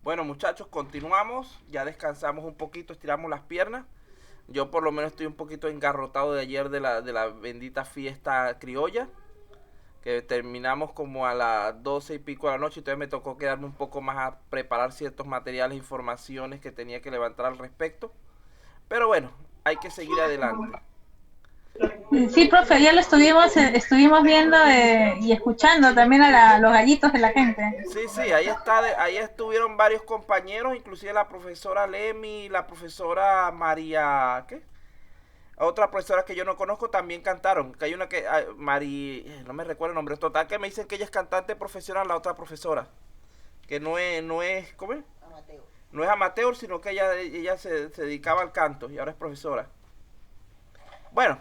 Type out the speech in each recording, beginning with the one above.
Bueno, muchachos, continuamos. Ya descansamos un poquito, estiramos las piernas. Yo por lo menos estoy un poquito engarrotado de ayer de la bendita fiesta criolla, que terminamos como a las 12 y pico de la noche, entonces me tocó quedarme un poco más a preparar ciertos materiales, informaciones que tenía que levantar al respecto. Pero bueno, hay que seguir adelante. Sí, profe, ya lo estuvimos viendo y escuchando también a los gallitos de la gente. Sí, sí, ahí está, ahí estuvieron varios compañeros, inclusive la profesora Lemi, la profesora María, ¿qué? Otra profesora que yo no conozco también cantaron. Que hay una que, Mari, no me recuerdo el nombre. Total, que me dicen que ella es cantante profesional, la otra profesora. Que no es, ¿cómo es? No es amateur, sino que ella se dedicaba al canto y ahora es profesora. Bueno,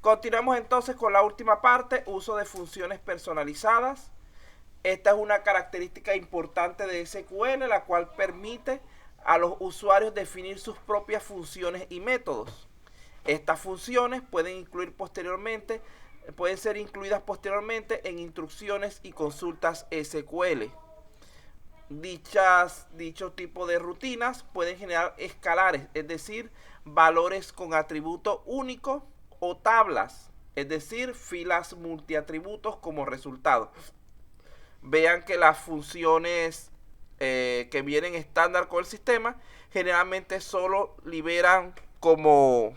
continuamos entonces con la última parte, uso de funciones personalizadas. Esta es una característica importante de SQL, la cual permite a los usuarios definir sus propias funciones y métodos. Estas funciones pueden ser incluidas posteriormente en instrucciones y consultas SQL. Dicho tipo de rutinas pueden generar escalares, es decir, valores con atributo único, o tablas, es decir, filas multiatributos como resultado. Vean que las funciones que vienen estándar con el sistema generalmente solo liberan como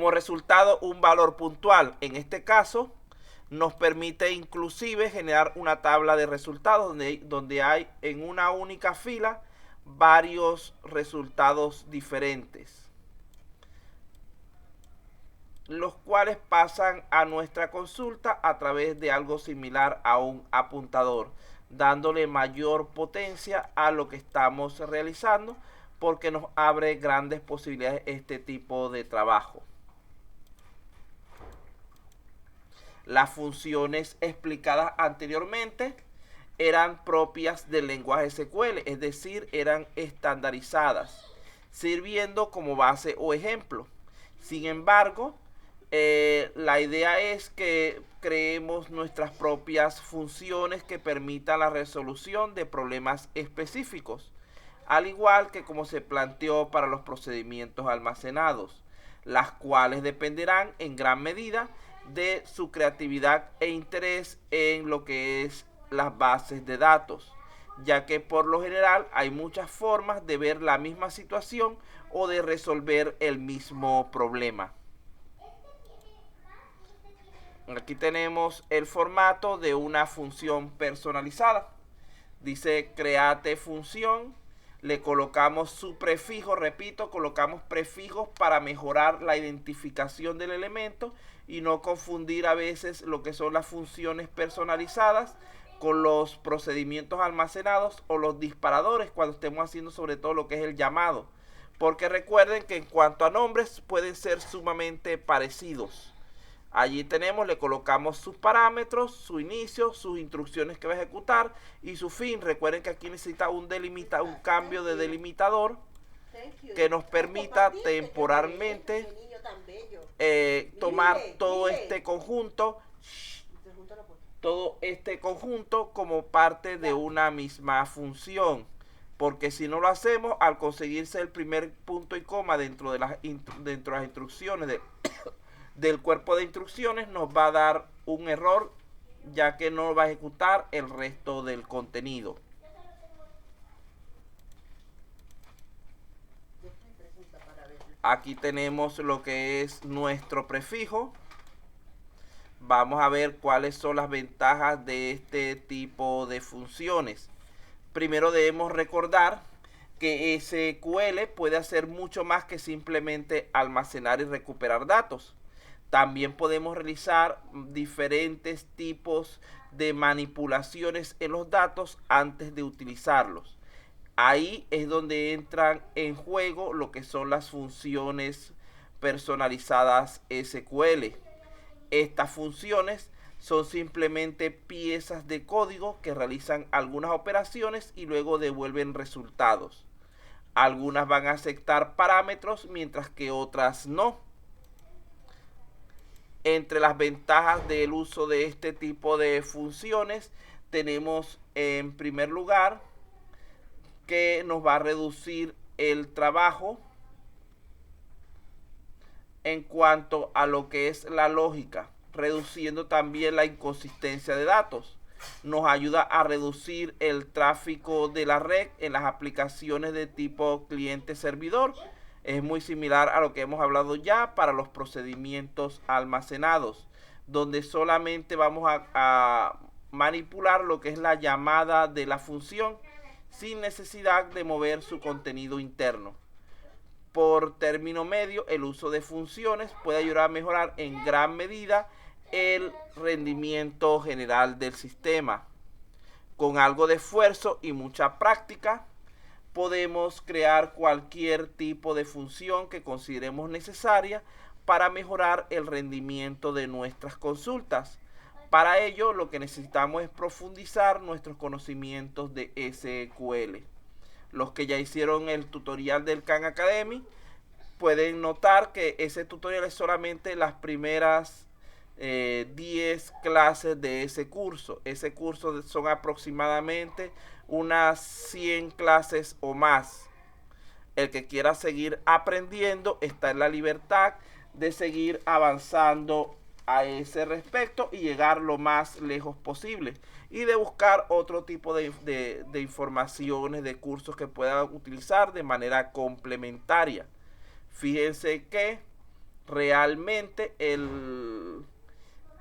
resultado un valor puntual. En este caso, nos permite inclusive generar una tabla de resultados donde hay en una única fila varios resultados diferentes, los cuales pasan a nuestra consulta a través de algo similar a un apuntador, dándole mayor potencia a lo que estamos realizando, porque nos abre grandes posibilidades este tipo de trabajo. Las funciones explicadas anteriormente eran propias del lenguaje SQL, es decir, eran estandarizadas, sirviendo como base o ejemplo. Sin embargo, la idea es que creemos nuestras propias funciones que permitan la resolución de problemas específicos, al igual que como se planteó para los procedimientos almacenados, las cuales dependerán en gran medida de su creatividad e interés en lo que es las bases de datos, ya que por lo general hay muchas formas de ver la misma situación o de resolver el mismo problema. Aquí tenemos el formato de una función personalizada. Dice create función, le colocamos su prefijo, repito, colocamos prefijos para mejorar la identificación del elemento y no confundir a veces lo que son las funciones personalizadas con los procedimientos almacenados o los disparadores cuando estemos haciendo sobre todo lo que es el llamado. Porque recuerden que en cuanto a nombres pueden ser sumamente parecidos. Allí tenemos, le colocamos sus parámetros, su inicio, sus instrucciones que va a ejecutar y su fin. Recuerden que aquí necesita un cambio de delimitador que nos permita temporalmente tomar todo este conjunto como parte de una misma función. Porque si no lo hacemos, al conseguirse el primer punto y coma dentro de las instrucciones del cuerpo de instrucciones, nos va a dar un error, ya que no va a ejecutar el resto del contenido. Aquí tenemos lo que es nuestro prefijo. Vamos a ver cuáles son las ventajas de este tipo de funciones. Primero debemos recordar que SQL puede hacer mucho más que simplemente almacenar y recuperar datos. También podemos realizar diferentes tipos de manipulaciones en los datos antes de utilizarlos. Ahí es donde entran en juego lo que son las funciones personalizadas SQL. Estas funciones son simplemente piezas de código que realizan algunas operaciones y luego devuelven resultados. Algunas van a aceptar parámetros mientras que otras no. Entre las ventajas del uso de este tipo de funciones tenemos en primer lugar que nos va a reducir el trabajo en cuanto a lo que es la lógica, reduciendo también la inconsistencia de datos. Nos ayuda a reducir el tráfico de la red en las aplicaciones de tipo cliente-servidor. Es muy similar a lo que hemos hablado ya para los procedimientos almacenados, donde solamente vamos a manipular lo que es la llamada de la función sin necesidad de mover su contenido interno. Por término medio, el uso de funciones puede ayudar a mejorar en gran medida el rendimiento general del sistema. Con algo de esfuerzo y mucha práctica, podemos crear cualquier tipo de función que consideremos necesaria para mejorar el rendimiento de nuestras consultas. Para ello, lo que necesitamos es profundizar nuestros conocimientos de SQL. Los que ya hicieron el tutorial del Khan Academy pueden notar que ese tutorial es solamente las primeras 10 clases de ese curso. Ese curso son aproximadamente unas 100 clases o más. El que quiera seguir aprendiendo está en la libertad de seguir avanzando a ese respecto y llegar lo más lejos posible, y de buscar otro tipo de informaciones, de cursos que puedan utilizar de manera complementaria. Fíjense que realmente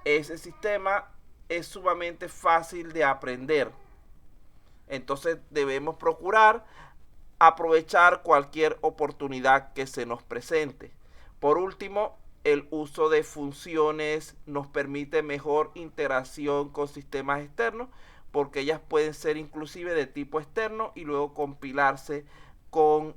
ese sistema es sumamente fácil de aprender. Entonces debemos procurar aprovechar cualquier oportunidad que se nos presente. Por último, el uso de funciones nos permite mejor integración con sistemas externos, porque ellas pueden ser inclusive de tipo externo y luego compilarse con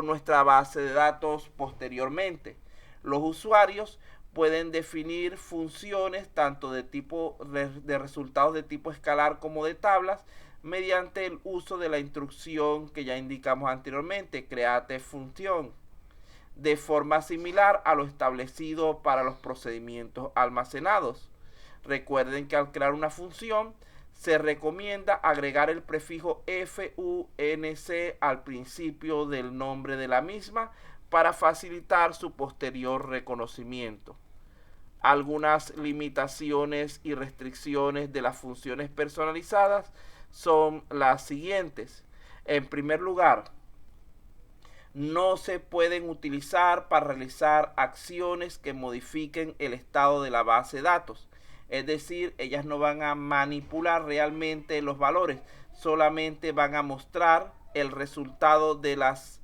nuestra base de datos posteriormente. Los usuarios pueden definir funciones tanto de resultados de tipo escalar como de tablas mediante el uso de la instrucción que ya indicamos anteriormente, create función, de forma similar a lo establecido para los procedimientos almacenados. Recuerden que al crear una función se recomienda agregar el prefijo func al principio del nombre de la misma para facilitar su posterior reconocimiento. Algunas limitaciones y restricciones de las funciones personalizadas son las siguientes. En primer lugar, no se pueden utilizar para realizar acciones que modifiquen el estado de la base de datos. Es decir, ellas no van a manipular realmente los valores, solamente van a mostrar el resultado de las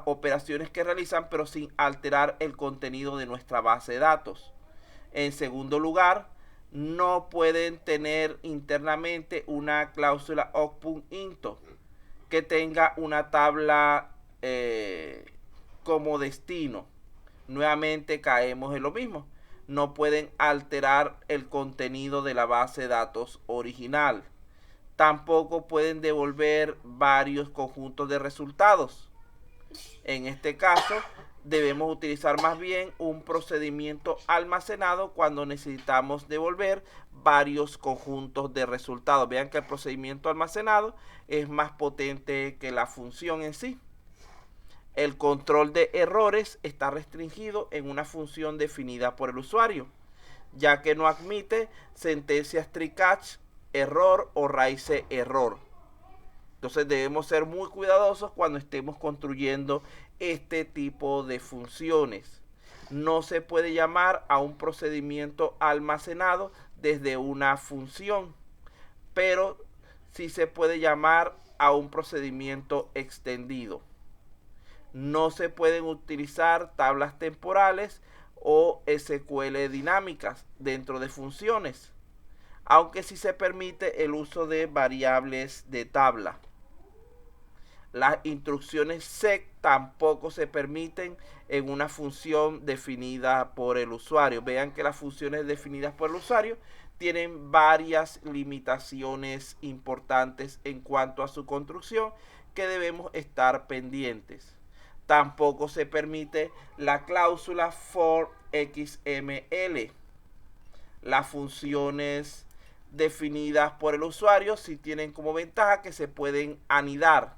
operaciones que realizan, pero sin alterar el contenido de nuestra base de datos. En segundo lugar, no pueden tener internamente una cláusula opt-into que tenga una tabla como destino. Nuevamente caemos en lo mismo. No pueden alterar el contenido de la base de datos original. Tampoco pueden devolver varios conjuntos de resultados. En este caso, debemos utilizar más bien un procedimiento almacenado cuando necesitamos devolver varios conjuntos de resultados. Vean que el procedimiento almacenado es más potente que la función en sí. El control de errores está restringido en una función definida por el usuario, ya que no admite sentencias try-catch, error o raíz error. Entonces debemos ser muy cuidadosos cuando estemos construyendo este tipo de funciones. No se puede llamar a un procedimiento almacenado desde una función, pero sí se puede llamar a un procedimiento extendido. No se pueden utilizar tablas temporales o SQL dinámicas dentro de funciones, aunque sí se permite el uso de variables de tabla. Las instrucciones sec tampoco se permiten en una función definida por el usuario. Vean que las funciones definidas por el usuario tienen varias limitaciones importantes en cuanto a su construcción que debemos estar pendientes. Tampoco se permite la cláusula for XML. Las funciones definidas por el usuario sí tienen como ventaja que se pueden anidar.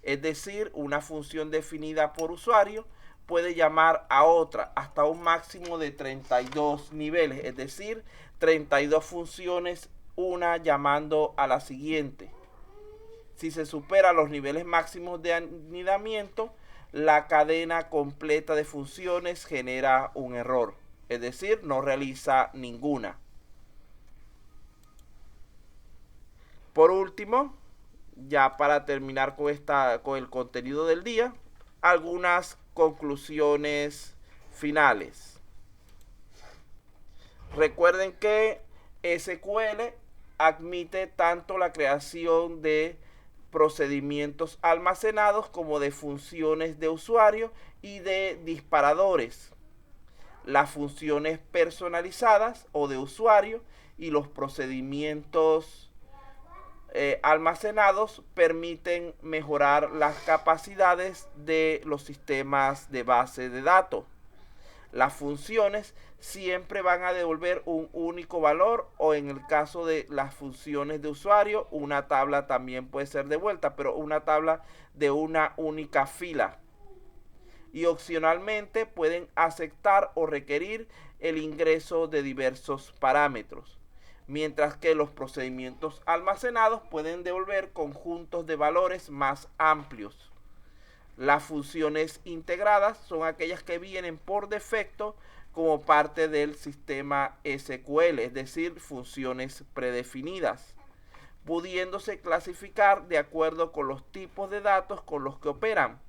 Es decir, una función definida por usuario puede llamar a otra hasta un máximo de 32 niveles, es decir, 32 funciones, una llamando a la siguiente. Si se supera los niveles máximos de anidamiento, la cadena completa de funciones genera un error, es decir, no realiza ninguna. Por último, ya para terminar con el contenido del día, algunas conclusiones finales. Recuerden que SQL admite tanto la creación de procedimientos almacenados como de funciones de usuario y de disparadores, las funciones personalizadas o de usuario y los procedimientos almacenados permiten mejorar las capacidades de los sistemas de base de datos. Las funciones siempre van a devolver un único valor, o en el caso de las funciones de usuario, una tabla también puede ser devuelta, pero una tabla de una única fila. Y opcionalmente pueden aceptar o requerir el ingreso de diversos parámetros, mientras que los procedimientos almacenados pueden devolver conjuntos de valores más amplios. Las funciones integradas son aquellas que vienen por defecto como parte del sistema SQL, es decir, funciones predefinidas, pudiéndose clasificar de acuerdo con los tipos de datos con los que operan,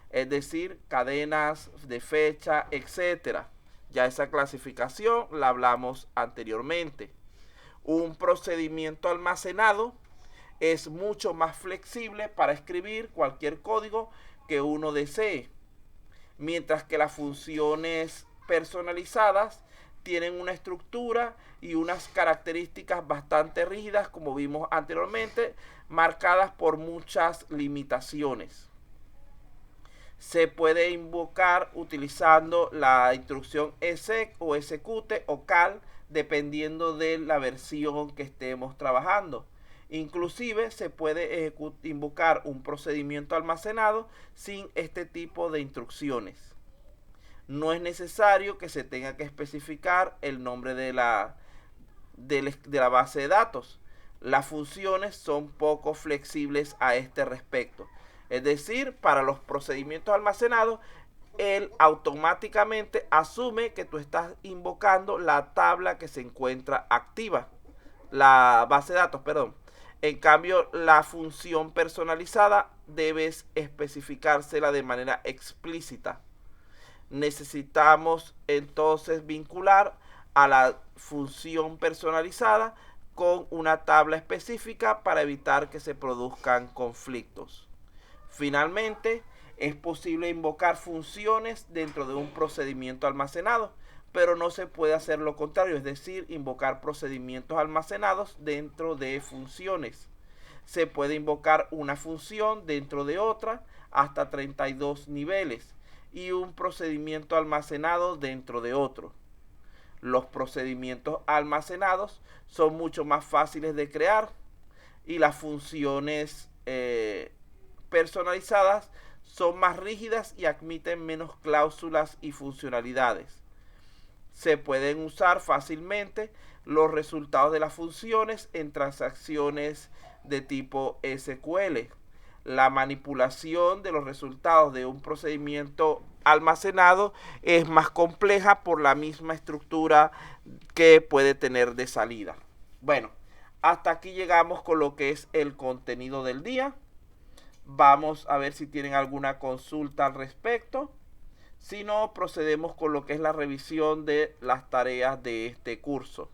es decir, cadenas de fecha, etc. Ya esa clasificación la hablamos anteriormente. Un procedimiento almacenado es mucho más flexible para escribir cualquier código que uno desee, mientras que las funciones personalizadas tienen una estructura y unas características bastante rígidas, como vimos anteriormente, marcadas por muchas limitaciones. Se puede invocar utilizando la instrucción exec o execute o cal, dependiendo de la versión que estemos trabajando. Inclusive se puede invocar un procedimiento almacenado sin este tipo de instrucciones. No es necesario que se tenga que especificar el nombre de la base de datos. Las funciones son poco flexibles a este respecto. Es decir, para los procedimientos almacenados, él automáticamente asume que tú estás invocando la tabla que se encuentra activa, la base de datos, perdón. En cambio, la función personalizada debes especificársela de manera explícita. Necesitamos entonces vincular a la función personalizada con una tabla específica para evitar que se produzcan conflictos. Finalmente, es posible invocar funciones dentro de un procedimiento almacenado, pero no se puede hacer lo contrario, es decir, invocar procedimientos almacenados dentro de funciones. Se puede invocar una función dentro de otra hasta 32 niveles y un procedimiento almacenado dentro de otro. Los procedimientos almacenados son mucho más fáciles de crear y las funciones personalizadas son más rígidas y admiten menos cláusulas y funcionalidades. Se pueden usar fácilmente los resultados de las funciones en transacciones de tipo SQL. La manipulación de los resultados de un procedimiento almacenado es más compleja por la misma estructura que puede tener de salida. Bueno, hasta aquí llegamos con lo que es el contenido del día. Vamos a ver si tienen alguna consulta al respecto. Si no, procedemos con lo que es la revisión de las tareas de este curso.